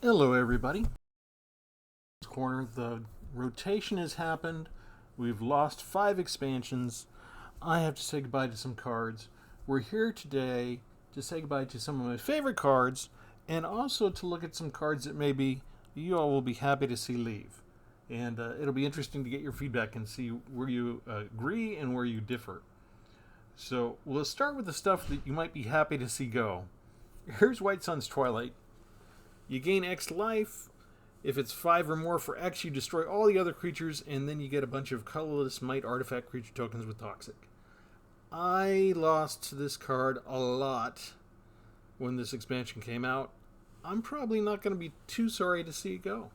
Hello everybody. Corner, the rotation has happened. We've lost 5 expansions. I have to say goodbye to some cards. We're here today to say goodbye to some of my favorite cards and also to look at some cards that maybe you all will be happy to see leave. And it'll be interesting to get your feedback and see where you agree and where you differ. So we'll start with the stuff that you might be happy to see go. Here's White Sun's Twilight. You gain X life. If it's 5 or more for X, you destroy all the other creatures, and then you get a bunch of colorless might artifact creature tokens with Toxic. I lost to this card a lot when this expansion came out. I'm probably not going to be too sorry to see it go.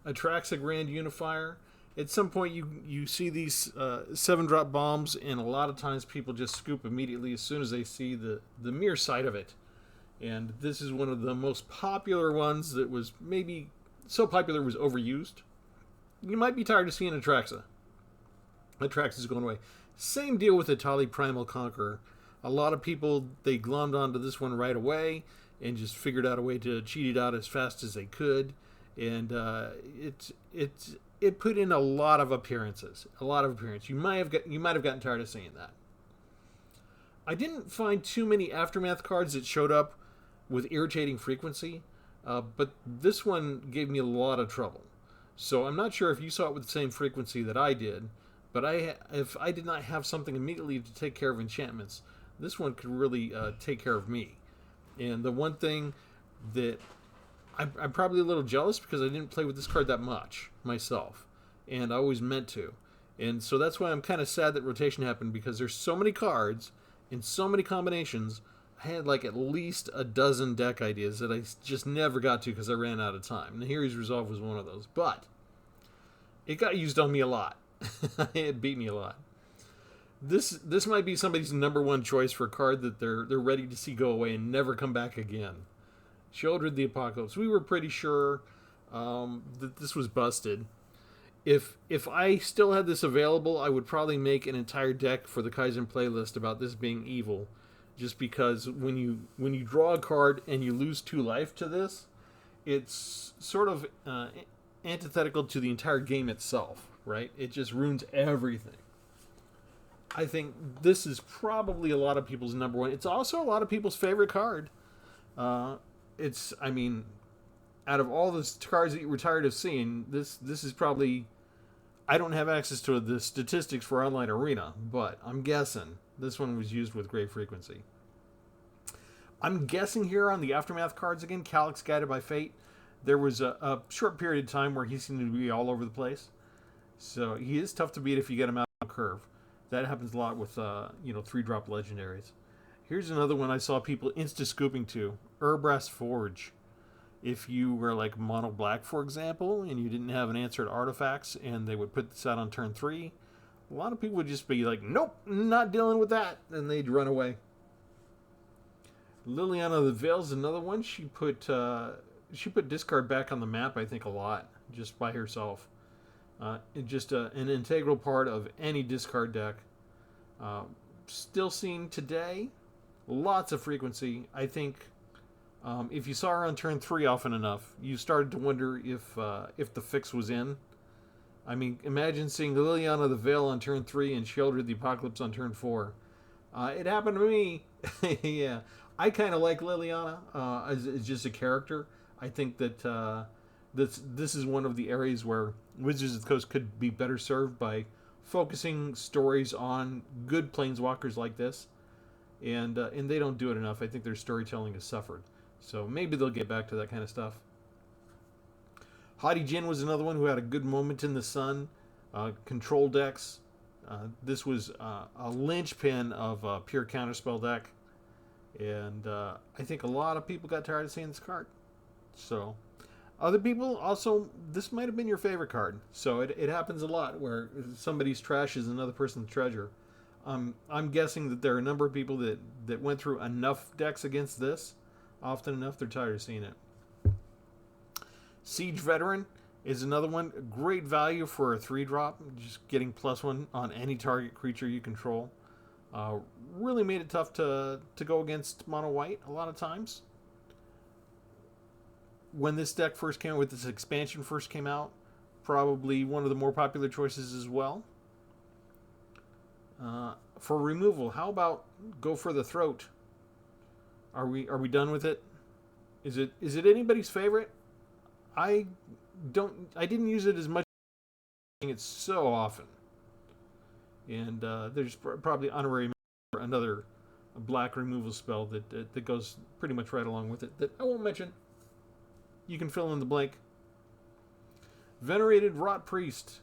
Atraxa Grand Unifier. At some point, you see these 7-drop bombs, and a lot of times people just scoop immediately as soon as they see the mere sight of it. And this is one of the most popular ones that was maybe so popular it was overused. You might be tired of seeing Atraxa. Atraxa's going away. Same deal with Tpull Primal Conqueror. A lot of people, they glommed onto this one right away and just figured out a way to cheat it out as fast as they could. And it put in a lot of appearances. You might have gotten tired of seeing that. I didn't find too many Aftermath cards that showed up with irritating frequency, but this one gave me a lot of trouble. So I'm not sure if you saw it with the same frequency that I did, but if I did not have something immediately to take care of enchantments, this one could really take care of me. And the one thing that I'm probably a little jealous because I didn't play with this card that much myself, and I always meant to. And so that's why I'm kind of sad that rotation happened, because there's so many cards in so many combinations. I had like at least a dozen deck ideas that I just never got to because I ran out of time. And the Hero's Resolve was one of those. But it got used on me a lot. It beat me a lot. This might be somebody's number one choice for a card that they're ready to see go away and never come back again. Sheoldred the Apocalypse. We were pretty sure that this was busted. If I still had this available, I would probably make an entire deck for the Kaizen playlist about this being evil. Just because when you draw a card and you lose 2 life to this, it's sort of antithetical to the entire game itself, right? It just ruins everything. I think this is probably a lot of people's number one. It's also a lot of people's favorite card. Out of all the cards that you were tired of seeing, this is probably... I don't have access to the statistics for Online Arena, but I'm guessing this one was used with great frequency. I'm guessing here on the Aftermath cards again, Calyx Guided by Fate, there was a short period of time where he seemed to be all over the place. So he is tough to beat if you get him out on the curve. That happens a lot with 3-drop legendaries. Here's another one I saw people insta-scooping to, Urbrass Forge. If you were like mono black, for example, and you didn't have an answer to artifacts, and they would put this out on turn 3, a lot of people would just be like, nope, not dealing with that, and they'd run away. Liliana the Veil's another one. She put discard back on the map, I think, a lot, just by herself. Just an integral part of any discard deck. Still seen today, lots of frequency. I think if you saw her on turn 3 often enough, you started to wonder if the fix was in. I mean, imagine seeing Liliana the Veil on turn 3 and Sheoldred the Apocalypse on turn 4. It happened to me. Yeah, I kind of like Liliana as just a character. I think that this is one of the areas where Wizards of the Coast could be better served by focusing stories on good planeswalkers like this, and they don't do it enough. I think their storytelling has suffered. So maybe they'll get back to that kind of stuff. Hadi Jin was another one who had a good moment in the sun. Control decks. This was a linchpin of a pure counterspell deck. And I think a lot of people got tired of seeing this card. So, other people also, this might have been your favorite card. So it happens a lot where somebody's trash is another person's treasure. I'm guessing that there are a number of people that went through enough decks against this. Often enough, they're tired of seeing it. Siege Veteran is another one. Great value for a 3-drop. Just getting +1 on any target creature you control. Really made it tough to go against mono white a lot of times. when this deck first came out, with this expansion first came out, probably one of the more popular choices as well. For removal, how about Go for the Throat? Are we done with it? Is it anybody's favorite? I didn't use it as much. It's so often, and there's probably honorary for another black removal spell that goes pretty much right along with it that I won't mention. You can fill in the blank. Venerated Rot Priest.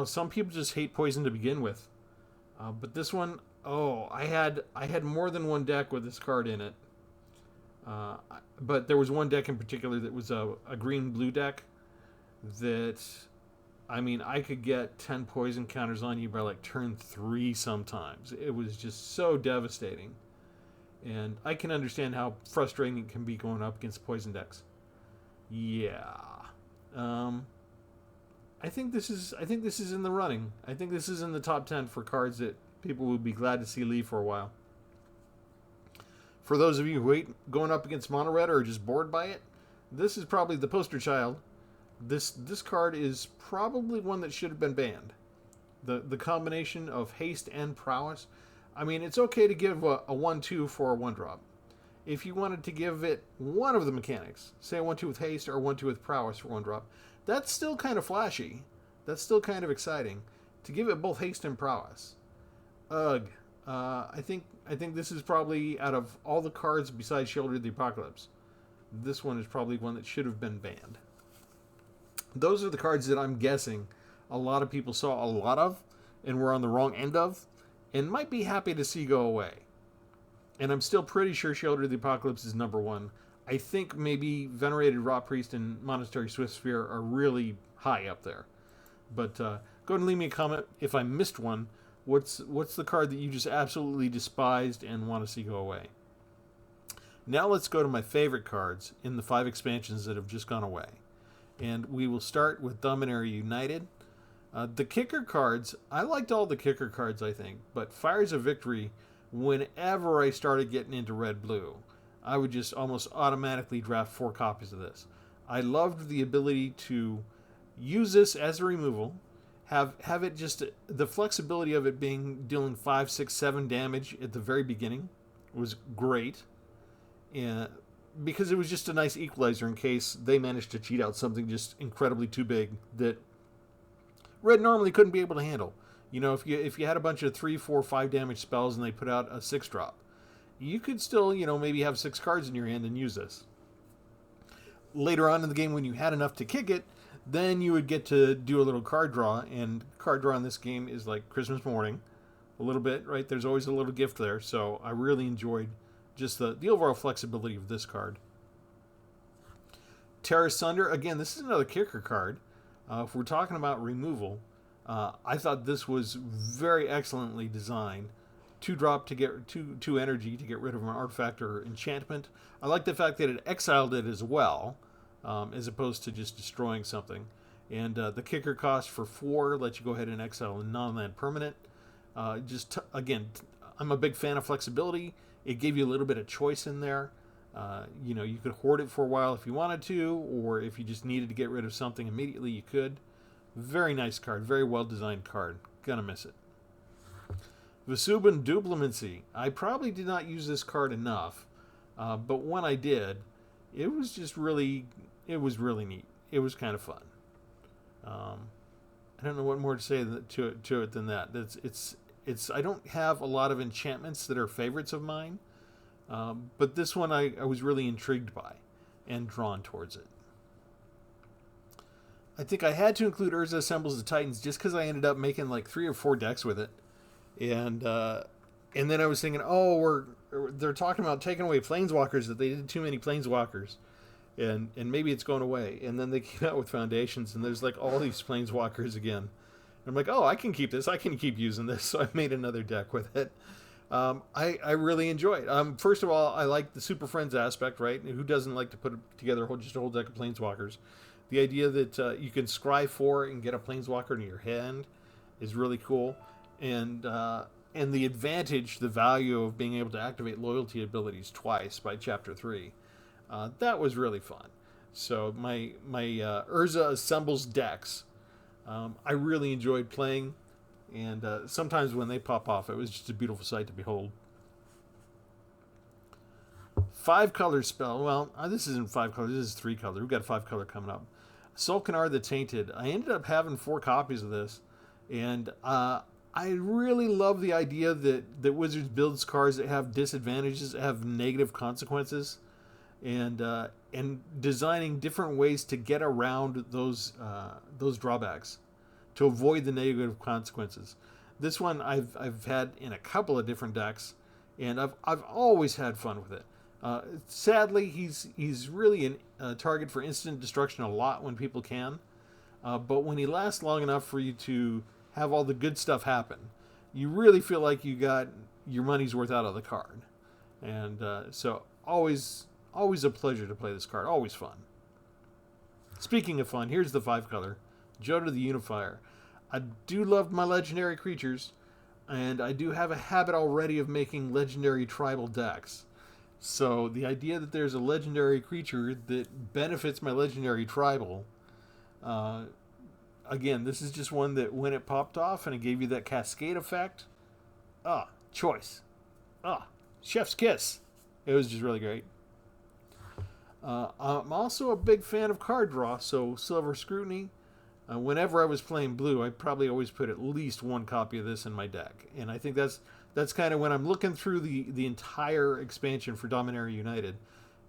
Some people just hate poison to begin with, but this one, I had more than one deck with this card in it. But there was one deck in particular that was a green-blue deck that, I mean, I could get 10 poison counters on you by like turn 3 sometimes. It was just so devastating. And I can understand how frustrating it can be going up against poison decks. Yeah. I think this is in the running. I think this is in the top 10 for cards that people would be glad to see leave for a while. For those of you who hate going up against mono red or are just bored by it, this is probably the poster child. This card is probably one that should have been banned. The combination of haste and prowess. I mean, it's okay to give a 1/2 for a 1-drop. If you wanted to give it one of the mechanics, say a 1/2 with haste or a 1/2 with prowess for 1-drop, that's still kind of flashy. That's still kind of exciting. To give it both haste and prowess, ugh. I think this is probably, out of all the cards besides Shelter of the Apocalypse, this one is probably one that should have been banned. Those are the cards that I'm guessing a lot of people saw a lot of and were on the wrong end of and might be happy to see go away. And I'm still pretty sure Shelter of the Apocalypse is number 1. I think maybe Venerated Rot Priest and Monastery Swift Sphere are really high up there. But go ahead and leave me a comment if I missed one. What's the card that you just absolutely despised and want to see go away? Now let's go to my favorite cards in the 5 expansions that have just gone away. And we will start with Dominaria United. The kicker cards, I liked all the kicker cards, I think. But Fires of Victory, whenever I started getting into red-blue, I would just almost automatically draft 4 copies of this. I loved the ability to use this as a removal. Have it just, the flexibility of it dealing 5, 6, 7 damage at the very beginning was great. And because it was just a nice equalizer in case they managed to cheat out something just incredibly too big that red normally couldn't be able to handle. You know, if you had a bunch of 3, 4, 5 damage spells and they put out a 6-drop, you could still, maybe have 6 cards in your hand and use this. Later on in the game, when you had enough to kick it, then you would get to do a little card draw, and card draw in this game is like Christmas morning, a little bit, right? There's always a little gift there, so I really enjoyed just the overall flexibility of this card. Terra Sunder, again, this is another kicker card. If we're talking about removal, I thought this was very excellently designed. 2-drop to get 2 energy to get rid of an artifact or enchantment. I like the fact that it exiled it as well, as opposed to just destroying something. And the kicker cost for 4 lets you go ahead and exile a non-land permanent. Again, I'm a big fan of flexibility. It gave you a little bit of choice in there. You could hoard it for a while if you wanted to, or if you just needed to get rid of something immediately, you could. Very nice card, very well designed card. Gonna miss it. Vesuban Duplimancy. I probably did not use this card enough, but when I did, it was really neat. It was kind of fun. I don't know what more to say to it than that. It's I don't have a lot of enchantments that are favorites of mine, but this one I was really intrigued by and drawn towards it. I think I had to include Urza Assembles the Titans just because I ended up making like 3 or 4 decks with it. And then I was thinking, they're talking about taking away Planeswalkers, that they did too many Planeswalkers. And maybe it's going away. And then they came out with Foundations, and there's like all these Planeswalkers again. And I'm like, I can keep this. I can keep using this. So I made another deck with it. I really enjoy it. First of all, I like the Super Friends aspect, right? Who doesn't like to put together just a whole deck of Planeswalkers? The idea that you can scry 4 and get a Planeswalker into your hand is really cool. And the advantage, the value of being able to activate loyalty abilities twice by Chapter 3. That was really fun. So my Urza assembles decks. I really enjoyed playing, and sometimes when they pop off, it was just a beautiful sight to behold. 5 color spell. Well, this isn't 5 colors. This is 3 color. We've got a 5 color coming up. Sulkanar the Tainted. I ended up having 4 copies of this, and I really love the idea that Wizards builds cards that have disadvantages, that have negative consequences, and designing different ways to get around those drawbacks, to avoid the negative consequences. This one I've had in a couple of different decks, and I've always had fun with it. Sadly, he's really a target for instant destruction a lot when people can, but when he lasts long enough for you to have all the good stuff happen, you really feel like you got your money's worth out of the card. And so always a pleasure to play this card. Always fun. Speaking of fun, here's the 5 color. Joda the Unifier. I do love my legendary creatures, and I do have a habit already of making legendary tribal decks. So the idea that there's a legendary creature that benefits my legendary tribal, again, this is just one that when it popped off and it gave you that cascade effect, choice. Chef's kiss. It was just really great. I'm also a big fan of card draw, so Silver Scrutiny. Whenever I was playing blue, I probably always put at least 1 copy of this in my deck. And I think that's kind of when I'm looking through the entire expansion for Dominaria United,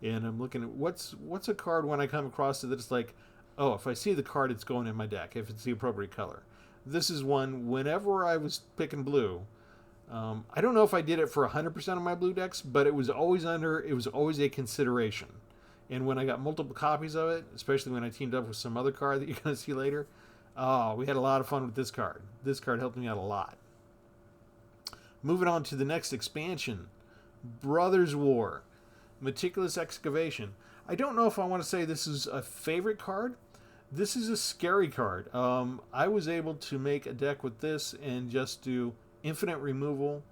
and I'm looking at what's a card when I come across it that's like, oh, if I see the card, it's going in my deck, if it's the appropriate color. This is one, whenever I was picking blue, I don't know if I did it for 100% of my blue decks, but it was always a consideration. And when I got multiple copies of it, especially when I teamed up with some other card that you're going to see later, we had a lot of fun with this card. This card helped me out a lot. Moving on to the next expansion, Brothers War, Meticulous Excavation. I don't know if I want to say this is a favorite card. This is a scary card. I was able to make a deck with this and just do infinite removal.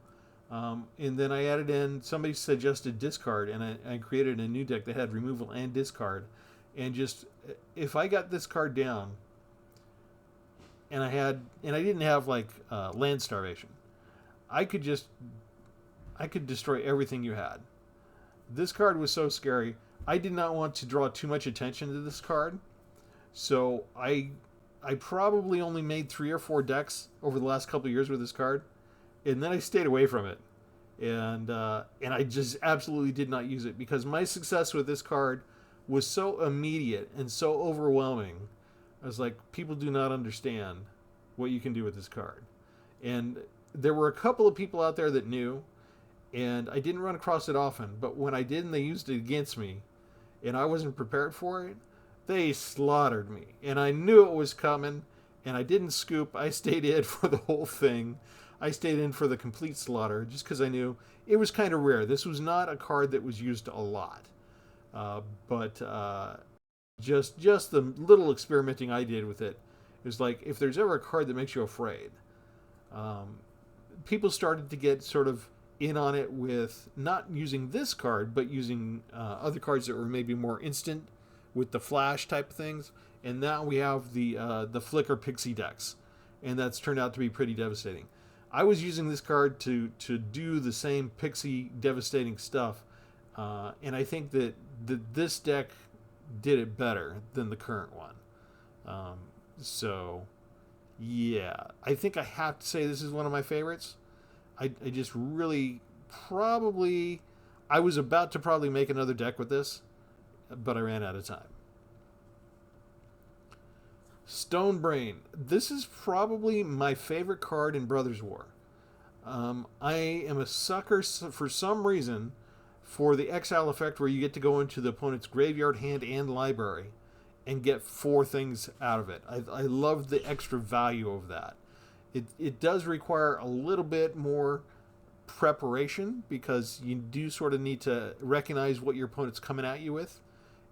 And then I added in, somebody suggested discard, and I created a new deck that had removal and discard. And just, if I got this card down, and I didn't have like land starvation, I could destroy everything you had. This card was so scary. I did not want to draw too much attention to this card, so I probably only made 3 or 4 decks over the last couple of years with this card, and then I stayed away from it, and I just absolutely did not use it because my success with this card was so immediate and so overwhelming. I was like, people do not understand what you can do with this card, and there were a couple of people out there that knew, and I didn't run across it often, but when I did and they used it against me, and I wasn't prepared for it, they slaughtered me. And I knew it was coming, and I didn't scoop. I stayed in for the whole thing. I stayed in for the complete slaughter, just because I knew it was kind of rare. This was not a card that was used a lot. But just the little experimenting I did with it, it was like, if there's ever a card that makes you afraid, people started to get sort of in on it with not using this card, but using other cards that were maybe more instant with the flash type of things. And now we have the Flicker Pixie decks, and that's turned out to be pretty devastating. I was using this card to do the same Pixie devastating stuff, and I think that this deck did it better than the current one. So yeah, I think I have to say this is one of my favorites. I just really I was about to probably make another deck with this, but I ran out of time. Stonebrain. This is probably my favorite card in Brothers War. I am a sucker for some reason for the exile effect where you get to go into the opponent's graveyard, hand, and library and get 4 things out of it. I love the extra value of that. It does require a little bit more preparation because you do sort of need to recognize what your opponent's coming at you with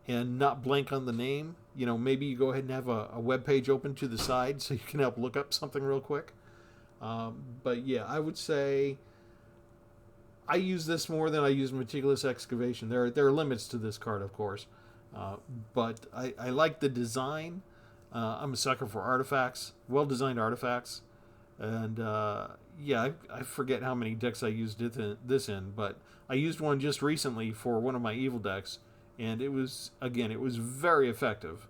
and not blank on the name. You know, maybe you go ahead and have a web page open to the side so you can help look up something real quick. But yeah, I would say I use this more than I use Meticulous Excavation. There are limits to this card, of course. But I like the design. I'm a sucker for artifacts, well-designed artifacts, and yeah, I forget how many decks I used this in, but I used one just recently for one of my evil decks, and it was very effective.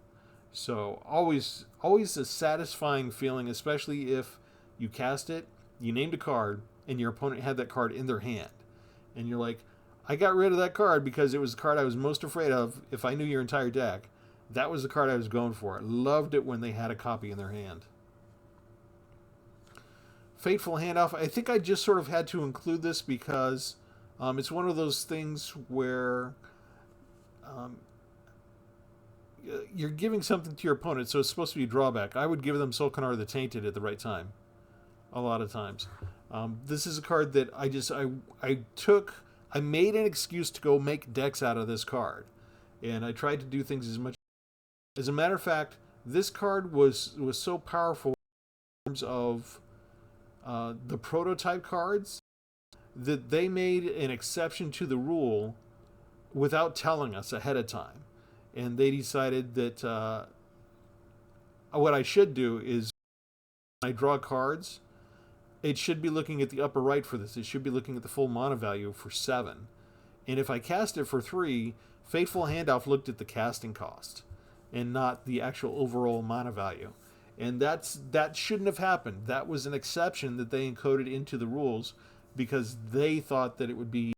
So always a satisfying feeling, especially if you cast it, you named a card, and your opponent had that card in their hand, and you're like, I got rid of that card because it was the card I was most afraid of. If I knew your entire deck, that was the card I was going for. I loved it when they had a copy in their hand. Fateful Handoff. I think I just sort of had to include this because it's one of those things where um, you're giving something to your opponent, so it's supposed to be a drawback. I would give them Solkanar the Tainted at the right time, a lot of times. This is a card that I made an excuse to go make decks out of this card, and I tried to do things as much. As a matter of fact, this card was so powerful in terms of the prototype cards that they made an exception to the rule without telling us ahead of time. And they decided that what I should do is when I draw cards, it should be looking at the upper right for this. It should be looking at the full mana value for 7. And if I cast it for 3, Fateful Handoff looked at the casting cost and not the actual overall mana value. And that shouldn't have happened. That was an exception that they encoded into the rules because they thought that it would be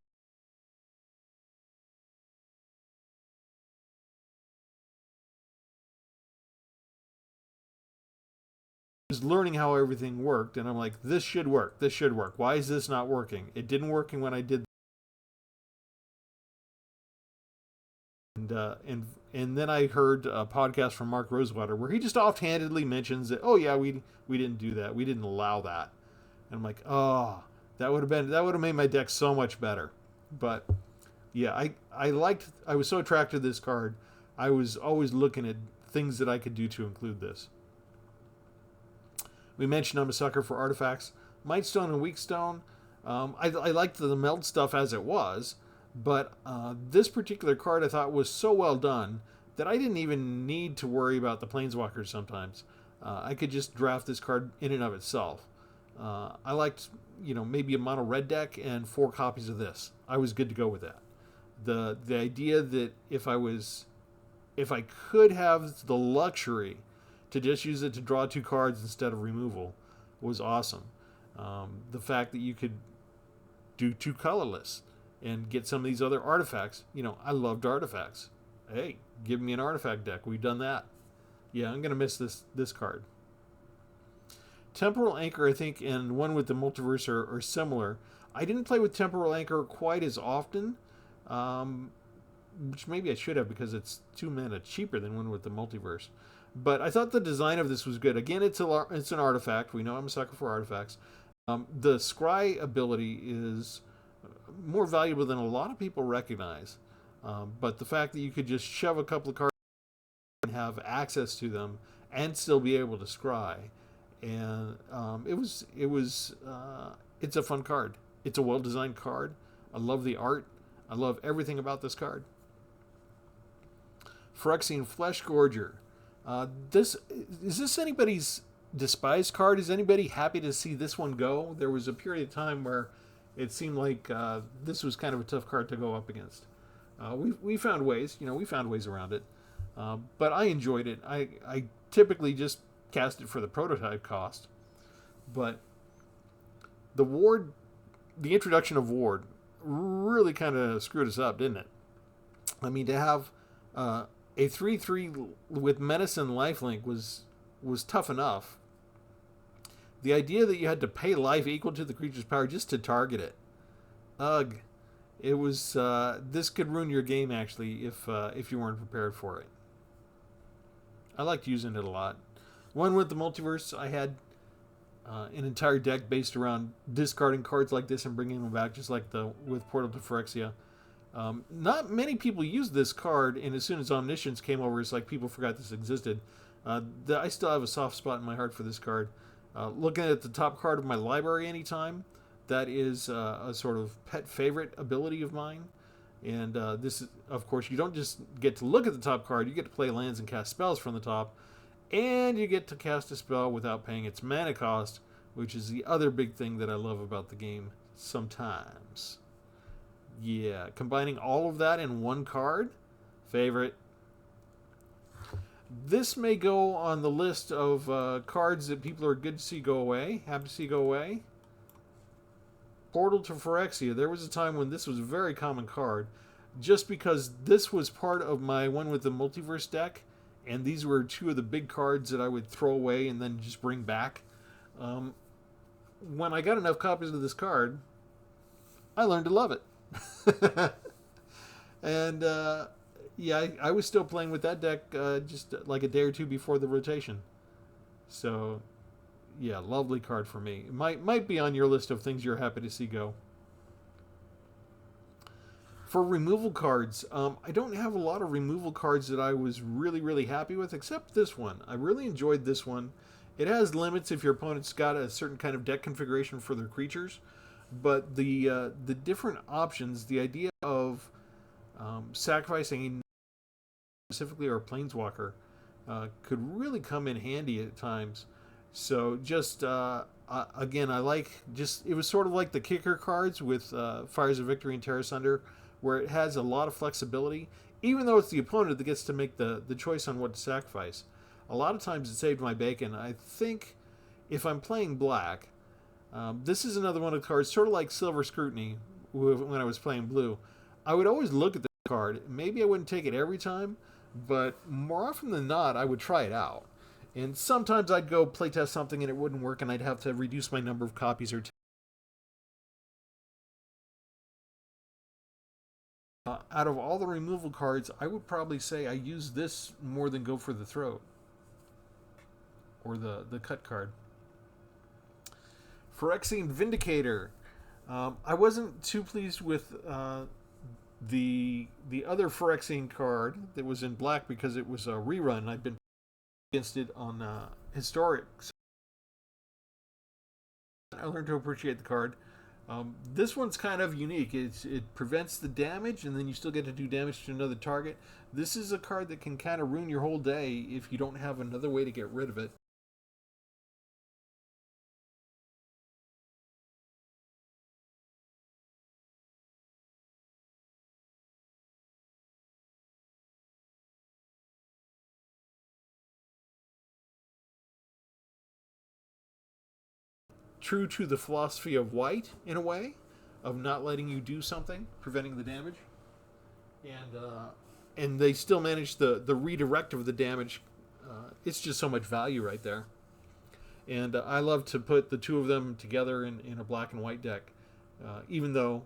was learning how everything worked, and I'm like, this should work. This should work. Why is this not working? It didn't work when I did. And then I heard a podcast from Mark Rosewater where he just offhandedly mentions that, oh yeah, we didn't do that. We didn't allow that. And I'm like, oh, that would have made my deck so much better. But yeah, I was so attracted to this card. I was always looking at things that I could do to include this. We mentioned I'm a sucker for artifacts. Mightstone and Weakstone. I liked the meld stuff as it was, but this particular card I thought was so well done that I didn't even need to worry about the Planeswalkers sometimes. I could just draft this card in and of itself. I liked, maybe a mono red deck and 4 copies of this. I was good to go with that. The idea that if I could have the luxury to just use it to draw 2 cards instead of removal was awesome. The fact that you could do 2 colorless and get some of these other artifacts. I loved artifacts. Hey, give me an artifact deck. We've done that. Yeah, I'm going to miss this card. Temporal Anchor, I think, and one with the Multiverse are similar. I didn't play with Temporal Anchor quite as often, which maybe I should have because it's 2 mana cheaper than one with the Multiverse. But I thought the design of this was good. Again, it's an artifact. We know I'm a sucker for artifacts. The Scry ability is more valuable than a lot of people recognize. But the fact that you could just shove a couple of cards and have access to them and still be able to scry, and it's a fun card. It's a well-designed card. I love the art. I love everything about this card. Phyrexian Flesh Gorger. Is this anybody's despised card? Is anybody happy to see this one go? There was a period of time where it seemed like this was kind of a tough card to go up against. We found ways, we found ways around it. But I enjoyed it. I typically just cast it for the prototype cost. But the introduction of Ward really kind of screwed us up, didn't it? I mean, to have a 3/3 with Menace and Lifelink was tough enough. The idea that you had to pay life equal to the creature's power just to target it. Ugh. It was this could ruin your game actually if you weren't prepared for it. I liked using it a lot. One with the Multiverse, I had an entire deck based around discarding cards like this and bringing them back, just like with Portal to Phyrexia. Not many people used this card, and as soon as Omniscience came over, it's like people forgot this existed. I still have a soft spot in my heart for this card. Looking at the top card of my library anytime, that is a sort of pet favorite ability of mine. And this is, of course, you don't just get to look at the top card, you get to play lands and cast spells from the top, and you get to cast a spell without paying its mana cost, which is the other big thing that I love about the game sometimes. Yeah, combining all of that in one card, favorite. This may go on the list of cards that people are good to see go away, happy to see go away. Portal to Phyrexia. There was a time when this was a very common card, just because this was part of my one with the multiverse deck, and these were two of the big cards that I would throw away and then just bring back. When I got enough copies of this card, I learned to love it. And yeah, I was still playing with that deck just like a day or two before the rotation. So yeah, lovely card for me. It might be on your list of things you're happy to see go. For removal cards, I don't have a lot of removal cards that I was really happy with, except this one. I really enjoyed this one. It has limits if your opponent's got a certain kind of deck configuration for their creatures, but the different options, the idea of sacrificing specifically or planeswalker could really come in handy at times. So just again, I like just it was sort of like the kicker cards with Fires of Victory and Terra Sunder, where it has a lot of flexibility, even though it's the opponent that gets to make the choice on what to sacrifice. A lot of times it saved my bacon. I think if I'm playing black, this is another one of the cards, sort of like Silver Scrutiny when I was playing blue. I would always look at the card. Maybe I wouldn't take it every time, but more often than not, I would try it out. And sometimes I'd go playtest something and it wouldn't work, and I'd have to reduce my number of copies or out of all the removal cards, I would probably say I use this more than go for the throat or the cut card. Phyrexian Vindicator. I wasn't too pleased with the other Phyrexian card that was in black because it was a rerun. I've been against it on Historic. I learned to appreciate the card. This one's kind of unique. It prevents the damage, and then you still get to do damage to another target. This is a card that can kind of ruin your whole day if you don't have another way to get rid of it. True to the philosophy of white, in a way, of not letting you do something, preventing the damage. And they still manage the redirect of the damage. It's just so much value right there. And I love to put the two of them together in a black and white deck, even though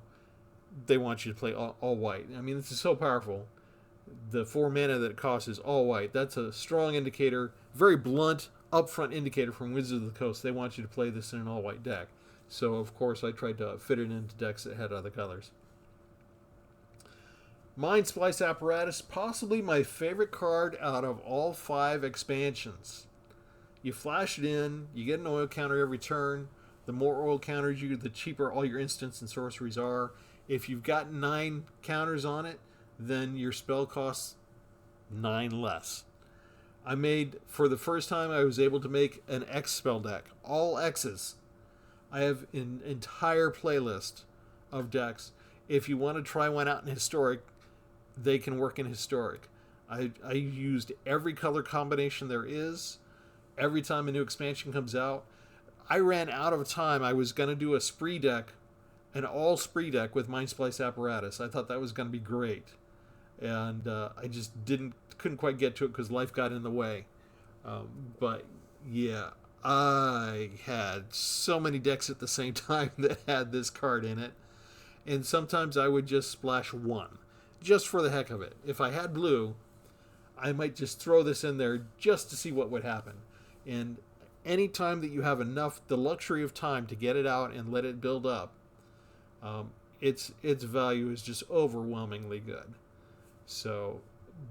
they want you to play all white. I mean, this is so powerful. The 4 mana that it costs is all white. That's a strong indicator, very blunt, upfront indicator from Wizards of the Coast. They want you to play this in an all white deck. So, of course, I tried to fit it into decks that had other colors. Mind Splice Apparatus, possibly my favorite card out of all 5 expansions. You flash it in, you get an oil counter every turn. The more oil counters you, the cheaper all your instants and sorceries are. If you've got 9 counters on it, then your spell costs 9 less. I made, for the first time, I was able to make an X spell deck. All X's. I have an entire playlist of decks. If you want to try one out in Historic, they can work in Historic. I used every color combination there is. Every time a new expansion comes out. I ran out of time. I was going to do a spree deck, an all spree deck with Mind Splice Apparatus. I thought that was going to be great. And I just couldn't quite get to it because life got in the way. But yeah, I had so many decks at the same time that had this card in it. And sometimes I would just splash one, just for the heck of it. If I had blue, I might just throw this in there just to see what would happen. And any time that you have the luxury of time to get it out and let it build up, its value is just overwhelmingly good. So,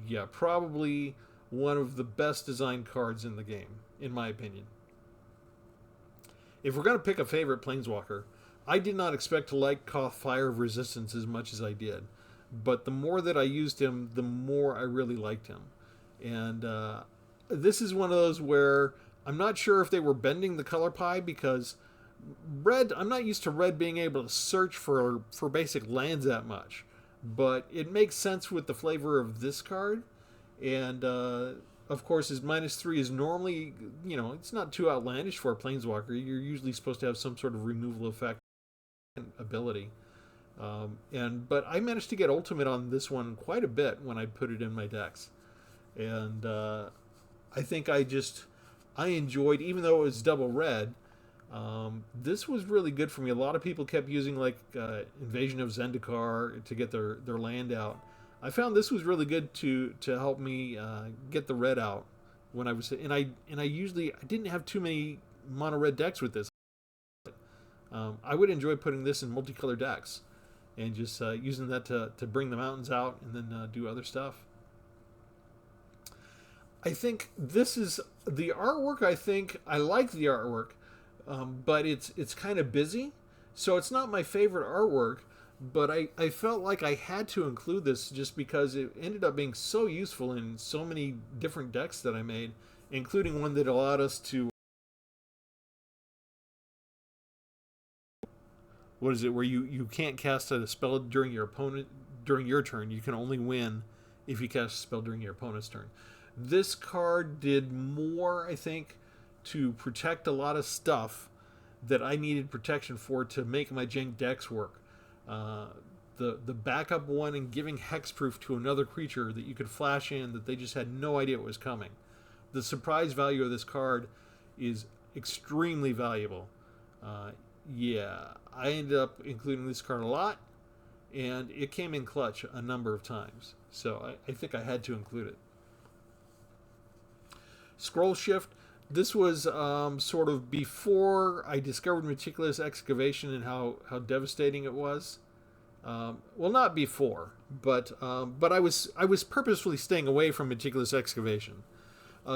yeah, probably one of the best designed cards in the game, in my opinion. If we're going to pick a favorite Planeswalker, I did not expect to like Koth Fire of Resistance as much as I did. but the more that I used him, the more I really liked him. And this is one of those where I'm not sure if they were bending the color pie, because red, I'm not used to red being able to search for basic lands that much, but it makes sense with the flavor of this card. And of course, his -3 is normally, it's not too outlandish for a planeswalker. You're usually supposed to have some sort of removal effect ability. But I managed to get ultimate on this one quite a bit when I put it in my decks. And I think I enjoyed, even though it was double red, this was really good for me. A lot of people kept using Invasion of Zendikar to get their land out. I found this was really good to help me get the red out when I was, and I didn't have too many mono red decks with this. I would enjoy putting this in multicolor decks and just using that to bring the mountains out and then do other stuff. I think this is the artwork. I like the artwork, but it's kind of busy, so it's not my favorite artwork. But I felt like I had to include this just because it ended up being so useful in so many different decks that I made, including one that allowed us to, what is it, where you can't cast a spell during your turn. You can only win if you cast a spell during your opponent's turn. This card did more, I think, to protect a lot of stuff that I needed protection for to make my jank decks work. The backup one and giving hexproof to another creature that you could flash in that they just had no idea it was coming. The surprise value of this card is extremely valuable. Yeah, I ended up including this card a lot, and it came in clutch a number of times. So I think I had to include it. Scroll Shift. This was sort of before I discovered Meticulous Excavation and how devastating it was. Well, not before, but I was purposefully staying away from Meticulous Excavation.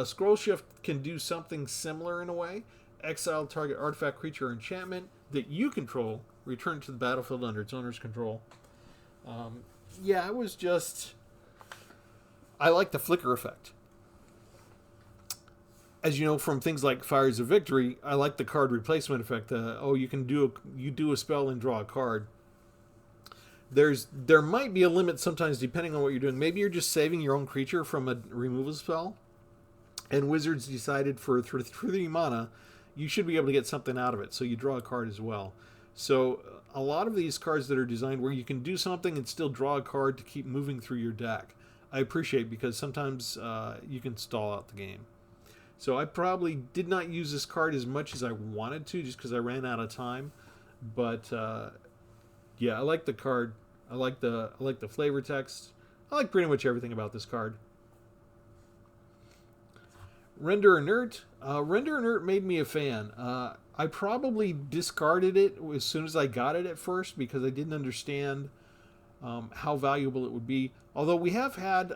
Scroll Shift can do something similar in a way. Exile target artifact, creature, or enchantment that you control. Return to the battlefield under its owner's control. Yeah, it was just, I like the flicker effect. As you know from things like Fires of Victory, I like the card replacement effect. You do a spell and draw a card. There might be a limit sometimes depending on what you're doing. Maybe you're just saving your own creature from a removal spell, and Wizards decided for 3 mana, you should be able to get something out of it, so you draw a card as well. So a lot of these cards that are designed where you can do something and still draw a card to keep moving through your deck, I appreciate, because sometimes you can stall out the game. So I probably did not use this card as much as I wanted to, just because I ran out of time. But yeah, I like the card. I like the flavor text. I like pretty much everything about this card. Render Inert. Render Inert made me a fan. I probably discarded it as soon as I got it at first because I didn't understand how valuable it would be. Although we have had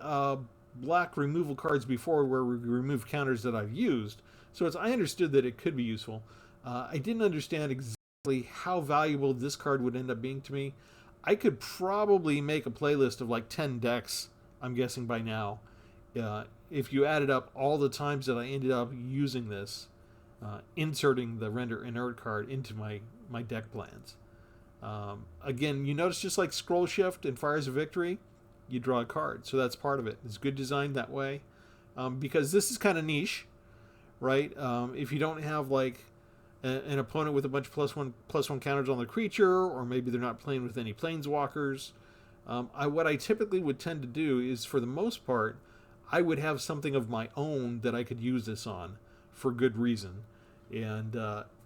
black removal cards before where we remove counters that I've used, so I understood that it could be useful. I didn't understand exactly how valuable this card would end up being to me. I could probably make a playlist of like 10 decks, I'm guessing by now, if you added up all the times that I ended up using this, inserting the Render Inert card into my deck plans. Again, you notice just like Scroll Shift and Fires of Victory, you draw a card, so that's part of it. It's good design that way, because this is kind of niche, right? If you don't have like an opponent with a bunch of +1/+1 counters on the creature, or maybe they're not playing with any planeswalkers, what I typically would tend to do is, for the most part, I would have something of my own that I could use this on for good reason, and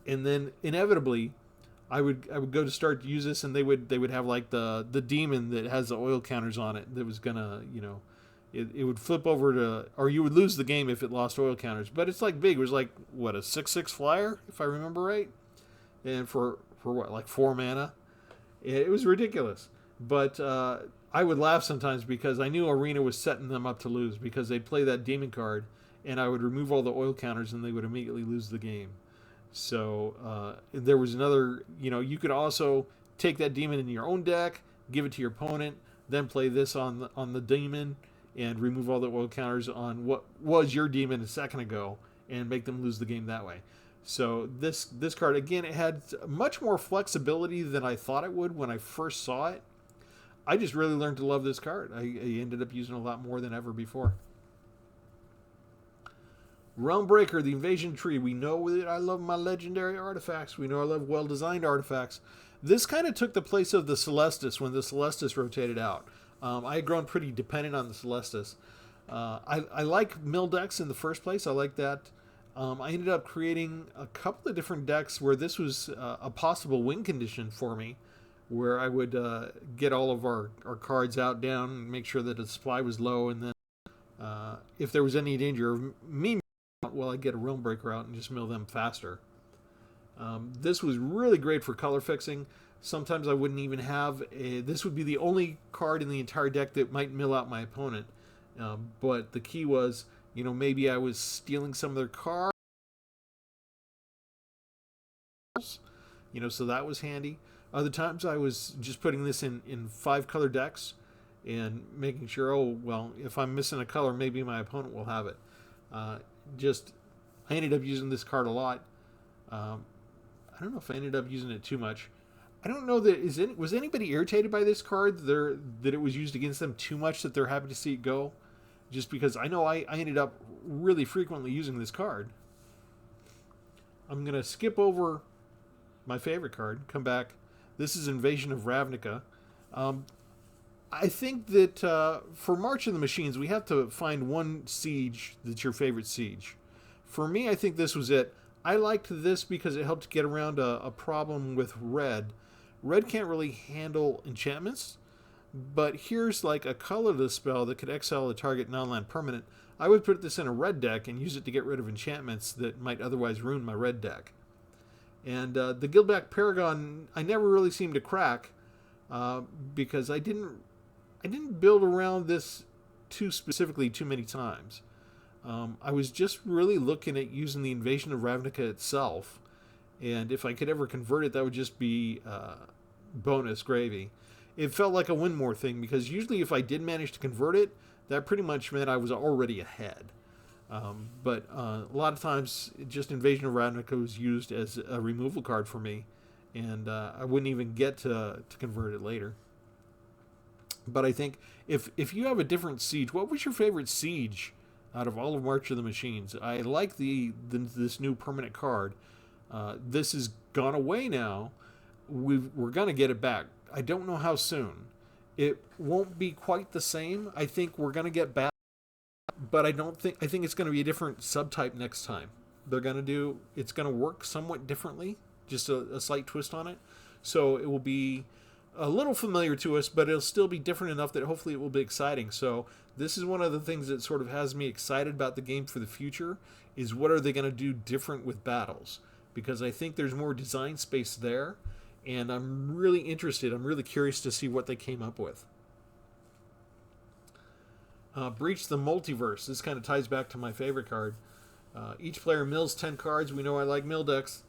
then inevitably I would go to start to use this, and they would have like the demon that has the oil counters on it that was gonna, it would flip over to, or you would lose the game if it lost oil counters. But it's like big. It was like what, a 6/6 flyer, if I remember right, and for what, like 4 mana. It was ridiculous. But I would laugh sometimes because I knew Arena was setting them up to lose because they'd play that demon card, and I would remove all the oil counters, and they would immediately lose the game. So there was another, you could also take that demon in your own deck, give it to your opponent, then play this on the demon and remove all the oil counters on what was your demon a second ago and make them lose the game that way. So this card, again, it had much more flexibility than I thought it would when I first saw it. I just really learned to love this card. I ended up using it a lot more than ever before. Realmbreaker, the Invasion Tree. We know that I love my legendary artifacts. We know I love well-designed artifacts. This kind of took the place of the Celestis when the Celestis rotated out. I had grown pretty dependent on the Celestis. I like mill decks in the first place. I like that. I ended up creating a couple of different decks where this was a possible win condition for me, where I would get all of our cards out, down, make sure that the supply was low, and then if there was any danger of me, well, I'd get a Realmbreaker out and just mill them faster. This was really great for color fixing. Sometimes I wouldn't even have this would be the only card in the entire deck that might mill out my opponent. But the key was, maybe I was stealing some of their cards, so that was handy. Other times I was just putting this in 5-color decks and making sure, oh, well, if I'm missing a color, maybe my opponent will have it. I ended up using this card a lot. I don't know if I ended up using it too much. I don't know that was anybody irritated by this card that it was used against them too much that they're happy to see it go. Just because I know I ended up really frequently using this card. I'm going to skip over my favorite card, come back. This is Invasion of Ravnica. I think that for March of the Machines, we have to find one siege that's your favorite siege. For me, I think this was it. I liked this because it helped get around a problem with red. Red can't really handle enchantments, but here's like a colorless spell that could exile a target non-land permanent. I would put this in a red deck and use it to get rid of enchantments that might otherwise ruin my red deck. And the Guildback Paragon, I never really seemed to crack because I didn't build around this too specifically too many times. I was just really looking at using the Invasion of Ravnica itself, and if I could ever convert it, that would just be bonus gravy. It felt like a win more thing, because usually if I did manage to convert it, that pretty much meant I was already ahead. But a lot of times, just Invasion of Ravnica was used as a removal card for me, and I wouldn't even get to convert it later. But I think if you have a different siege, what was your favorite siege out of all of March of the Machines? I like this new permanent card. This has gone away now. We're going to get it back. I don't know how soon. It won't be quite the same. I think we're going to get back, but I think it's going to be a different subtype next time. It's going to work somewhat differently, just a slight twist on it. So it will be a little familiar to us, but it'll still be different enough that hopefully it will be exciting. So this is one of the things that sort of has me excited about the game for the future, is what are they going to do different with battles? Because I think there's more design space there, and I'm really interested. I'm really curious to see what they came up with. Breach the Multiverse. This kind of ties back to my favorite card. Each player mills 10 cards. We know I like mill decks.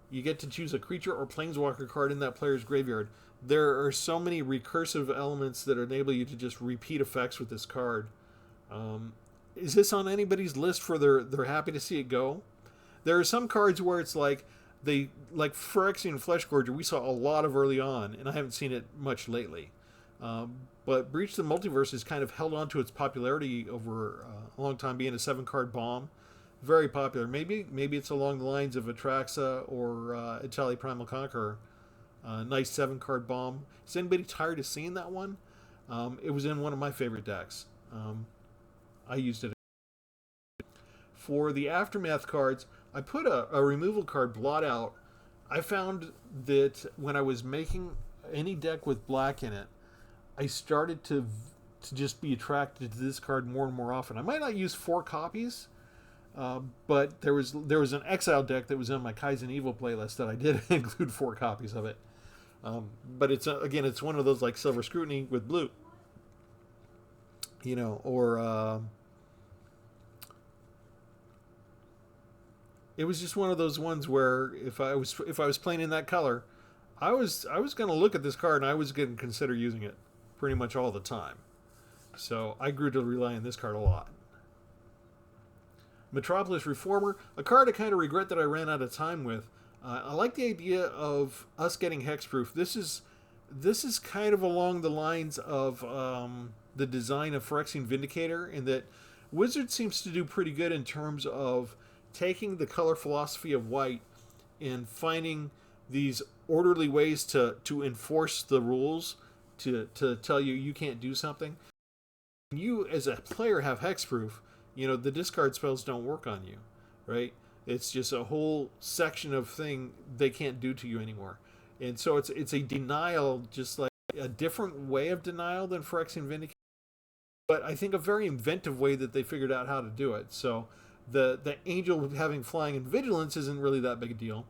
You get to choose a creature or planeswalker card in that player's graveyard. There are so many recursive elements that enable you to just repeat effects with this card. Is this on anybody's list for they're happy to see it go? There are some cards where it's like Phyrexian Fleshgorger, we saw a lot of early on, and I haven't seen it much lately. But Breach the Multiverse has kind of held on to its popularity over a long time, being a 7-card bomb. Very popular. Maybe it's along the lines of Atraxa or Italia Primal Conqueror. Nice 7-card bomb. Is anybody tired of seeing that one? It was in one of my favorite decks. I used it. For the Aftermath cards, I put a removal card, Blot Out. I found that when I was making any deck with black in it, I started to just be attracted to this card more and more often. I might not use 4 copies, but there was an Exile deck that was in my Kaizen Evil playlist that I did include 4 copies of it. But it's it's one of those like Silver Scrutiny with blue, or it was just one of those ones where if I was playing in that color, I was going to look at this card and I was going to consider using it pretty much all the time. So I grew to rely on this card a lot. Metropolis Reformer, a card I kind of regret that I ran out of time with. I like the idea of us getting hexproof. This is kind of along the lines of the design of Phyrexian Vindicator, in that Wizard seems to do pretty good in terms of taking the color philosophy of white and finding these orderly ways to enforce the rules, to tell you you can't do something. When you as a player have hexproof, the discard spells don't work on you, right? It's just a whole section of thing they can't do to you anymore. And so it's a denial, just like a different way of denial than Phyrexian Vindicator, but I think a very inventive way that they figured out how to do it. So the angel having flying and vigilance isn't really that big a deal.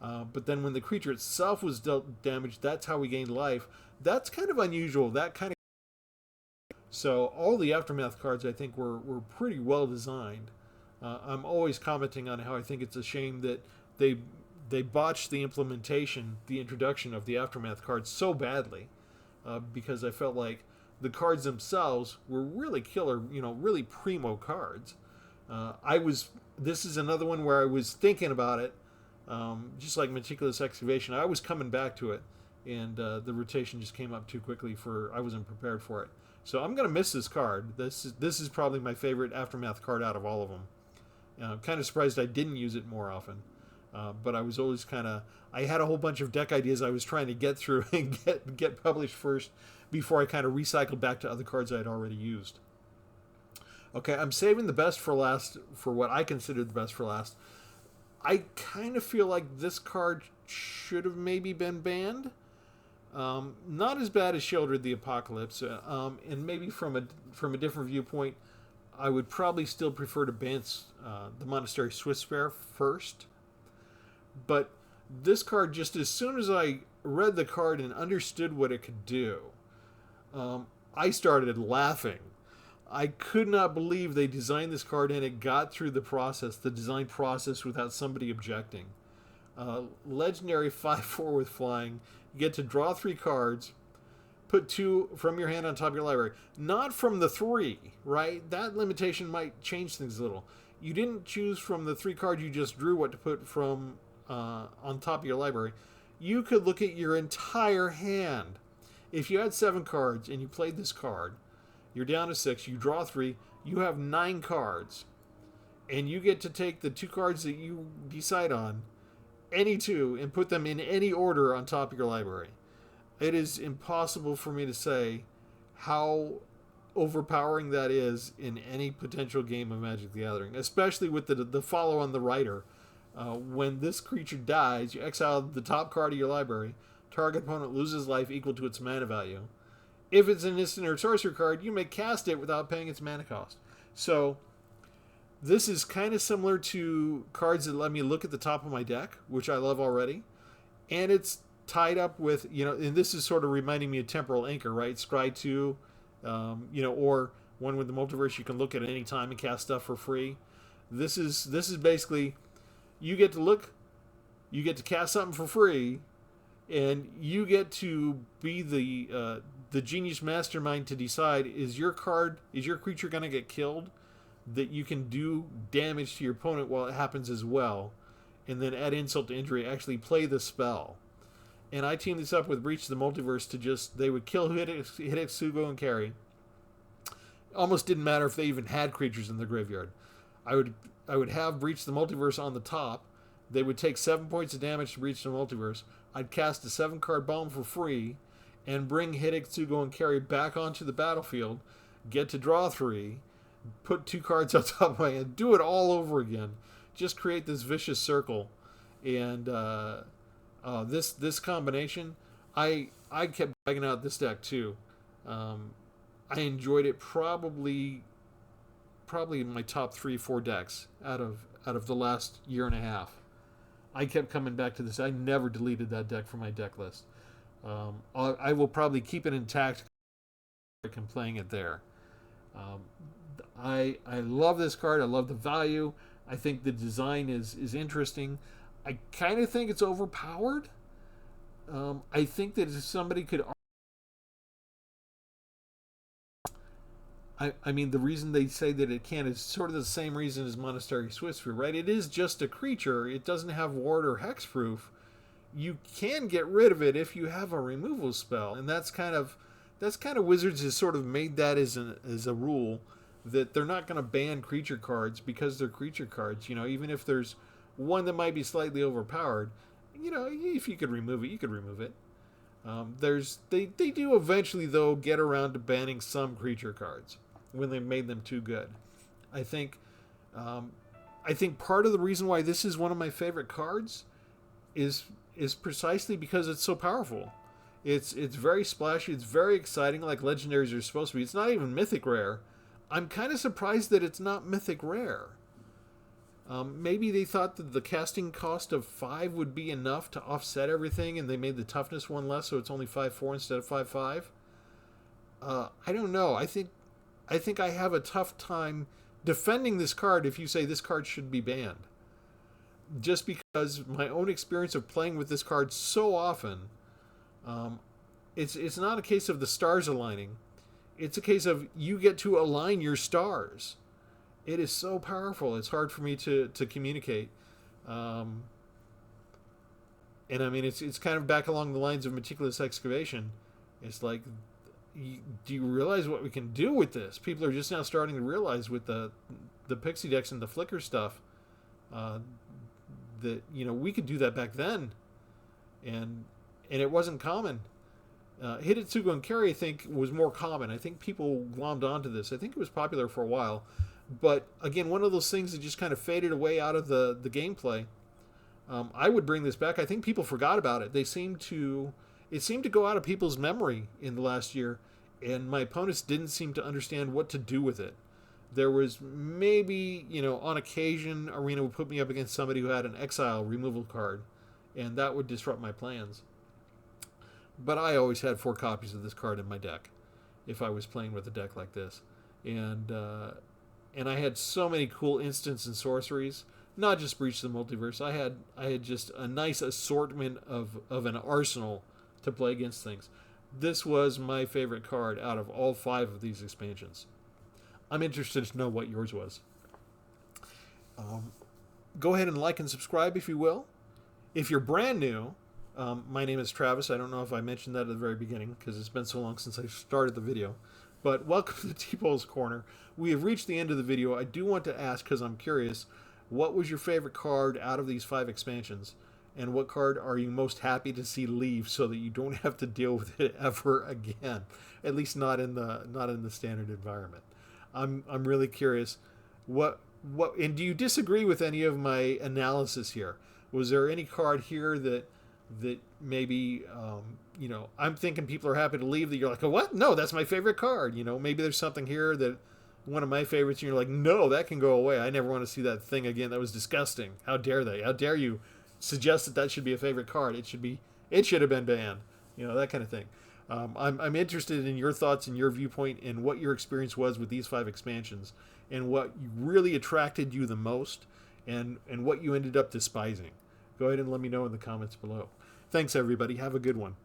But then when the creature itself was dealt damage, that's how we gained life. That's kind of unusual. So all the Aftermath cards, I think, were pretty well designed. I'm always commenting on how I think it's a shame that they botched the implementation, the introduction of the Aftermath cards so badly, because I felt like the cards themselves were really killer, really primo cards. This is another one where I was thinking about it, just like Meticulous Excavation. I was coming back to it, and the rotation just came up too quickly I wasn't prepared for it. So I'm going to miss this card. This is probably my favorite Aftermath card out of all of them. I'm kind of surprised I didn't use it more often. But I was always I had a whole bunch of deck ideas I was trying to get through and get published first before I kind of recycled back to other cards I had already used. Okay, I'm saving the best for last, for what I consider the best for last. I kind of feel like this card should have maybe been banned. Not as bad as Sheoldred the Apocalypse, and maybe from a different viewpoint, I would probably still prefer to ban the Monastery Swiftspear first. But this card, just as soon as I read the card and understood what it could do, I started laughing. I could not believe they designed this card and it got through the design process without somebody objecting. Legendary 5/4 with flying. You get to draw 3 cards, put 2 from your hand on top of your library. Not from the 3, right? That limitation might change things a little. You didn't choose from the 3 cards you just drew what to put from on top of your library. You could look at your entire hand. If you had 7 cards and you played this card, you're down to 6, you draw 3, you have 9 cards. And you get to take the 2 cards that you decide on, any 2, and put them in any order on top of your library. It is impossible for me to say how overpowering that is in any potential game of Magic the Gathering, especially with the follow on the Rider. When this creature dies, you exile the top card of your library. Target opponent loses life equal to its mana value. If it's an instant or sorcery card, you may cast it without paying its mana cost. So this is kind of similar to cards that let me look at the top of my deck, which I love already. And it's tied up with, and this is sort of reminding me of Temporal Anchor, right? Scry 2, or one with the Multiverse you can look at any time and cast stuff for free. This is basically, you get to look, you get to cast something for free, and you get to be the genius mastermind to decide, is your creature going to get killed, that you can do damage to your opponent while it happens as well, and then add insult to injury, actually play the spell. And I teamed this up with Breach the Multiverse to they would kill Hitexugo and Carry. Almost didn't matter if they even had creatures in the graveyard. I would have Breach the Multiverse on the top. They would take 7 points of damage to Breach the Multiverse. I'd cast a 7-card bomb for free and bring Hitexugo and Carry back onto the battlefield, get to draw 3, put 2 cards on top of my hand, do it all over again. Just create this vicious circle. And this combination, I kept dragging out this deck too. I enjoyed it probably in my top 3-4 decks out of the last year and a half. I kept coming back to this. I never deleted that deck from my deck list. I will probably keep it intact and playing it there. I love this card. I love the value. I think the design is interesting. I kind of think it's overpowered. I think that if somebody could I mean, the reason they say that it can't is sort of the same reason as Monastery Swiftspear, right? It is just a creature. It doesn't have ward or hexproof. You can get rid of it if you have a removal spell, and that's kind of Wizards has sort of made that as a rule, that they're not going to ban creature cards because they're creature cards. You know, even if there's one that might be slightly overpowered, you know, if you could remove it, you could remove it. They do eventually though get around to banning some creature cards when they've made them too good. I think part of the reason why this is one of my favorite cards is precisely because it's so powerful. It's very splashy. It's very exciting, like legendaries are supposed to be. It's not even mythic rare. I'm kind of surprised that it's not mythic rare. Maybe they thought that the casting cost of 5 would be enough to offset everything, and they made the toughness one less, so it's only 5/4 instead of 5/5. I don't know. I think I have a tough time defending this card if you say this card should be banned. Just because my own experience of playing with this card so often, it's not a case of the stars aligning. It's a case of you get to align your stars. It is so powerful. It's hard for me to communicate. And I mean, it's kind of back along the lines of Meticulous Excavation. It's like, do you realize what we can do with this? People are just now starting to realize with the Pixie decks and the Flicker stuff, that, you know, we could do that back then. And it wasn't common. Hidetsugu and Carry, I think, was more common. I think people glommed onto this. I think it was popular for a while. But, again, one of those things that just kind of faded away out of the gameplay. I would bring this back. I think people forgot about it. It seemed to go out of people's memory in the last year, and my opponents didn't seem to understand what to do with it. There was maybe, you know, on occasion, Arena would put me up against somebody who had an Exile removal card, and that would disrupt my plans. But I always had 4 copies of this card in my deck if I was playing with a deck like this. And I had so many cool instants and sorceries, not just Breach the Multiverse. I had just a nice assortment of an arsenal to play against things. This was my favorite card out of all 5 of these expansions. I'm interested to know what yours was. Go ahead and like and subscribe if you will. If you're brand new, my name is Travis. I don't know if I mentioned that at the very beginning because it's been so long since I started the video. But welcome to Tpull's Corner. We have reached the end of the video. I do want to ask, because I'm curious, what was your favorite card out of these 5 expansions? And what card are you most happy to see leave so that you don't have to deal with it ever again? At least not in the standard environment. I'm really curious. And do you disagree with any of my analysis here? Was there any card here that maybe you know, I'm thinking people are happy to leave, that you're like, oh, what? No, that's my favorite card. You know, maybe there's something here that one of my favorites and you're like, no, that can go away. I never want to see that thing again. That was disgusting. How dare they? How dare you suggest that should be a favorite card? It should have been banned. You know, that kind of thing. I'm interested in your thoughts and your viewpoint and what your experience was with these 5 expansions and what really attracted you the most and what you ended up despising. Go ahead and let me know in the comments below. Thanks, everybody. Have a good one.